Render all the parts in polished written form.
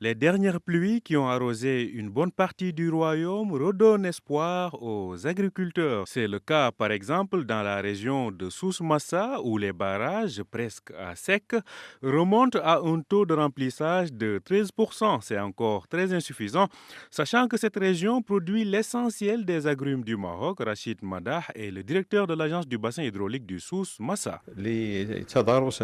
Les dernières pluies qui ont arrosé une bonne partie du royaume redonnent espoir aux agriculteurs. C'est le cas par exemple dans la région de Souss-Massa où les barrages, presque à sec, remontent à un taux de remplissage de 13%. C'est encore très insuffisant, sachant que cette région produit l'essentiel des agrumes du Maroc. Rachid Madah est le directeur de l'agence du bassin hydraulique du Souss-Massa. لتضاربس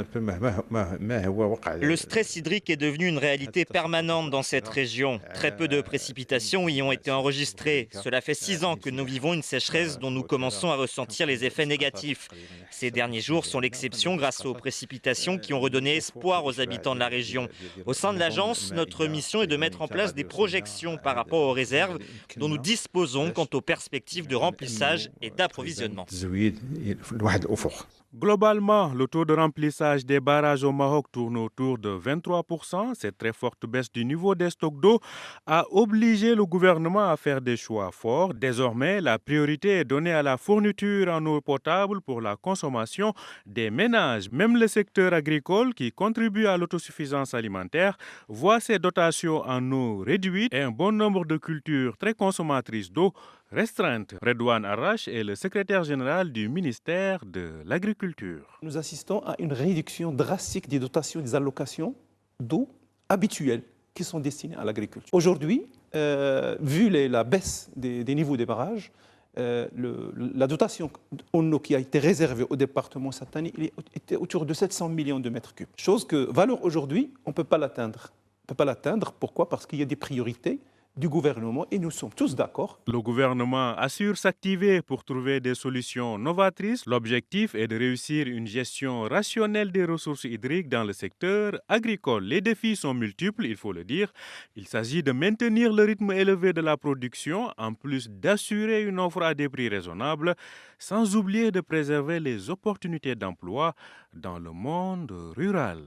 ما هو وقع. Le stress hydrique est devenu une réalité permanente dans cette région. Très peu de précipitations y ont été enregistrées. Cela fait 6 ans que nous vivons une sécheresse dont nous commençons à ressentir les effets négatifs. Ces derniers jours sont l'exception grâce aux précipitations qui ont redonné espoir aux habitants de la région. Au sein de l'agence, notre mission est de mettre en place des projections par rapport aux réserves dont nous disposons quant aux perspectives de remplissage et d'approvisionnement. Globalement, le taux de remplissage des barrages au Maroc tourne autour de 23%. Cette très forte baisse du niveau des stocks d'eau a obligé le gouvernement à faire des choix forts. Désormais, la priorité est donnée à la fourniture en eau potable pour la consommation des ménages. Même le secteur agricole, qui contribue à l'autosuffisance alimentaire, voit ses dotations en eau réduites et un bon nombre de cultures très consommatrices d'eau restreinte. Redouane Arrache est le secrétaire général du ministère de l'Agriculture. Nous assistons à une réduction drastique des dotations, des allocations d'eau habituelles qui sont destinées à l'agriculture. Aujourd'hui, vu la baisse des niveaux des barrages, la dotation en eau qui a été réservée au département cette année était autour de 700 millions de mètres cubes. Chose que, valeur aujourd'hui, on ne peut pas l'atteindre. On ne peut pas l'atteindre, pourquoi? Parce qu'il y a des priorités du gouvernement et nous sommes tous d'accord. Le gouvernement assure s'activer pour trouver des solutions novatrices. L'objectif est de réussir une gestion rationnelle des ressources hydriques dans le secteur agricole. Les défis sont multiples, il faut le dire. Il s'agit de maintenir le rythme élevé de la production, en plus d'assurer une offre à des prix raisonnables, sans oublier de préserver les opportunités d'emploi dans le monde rural.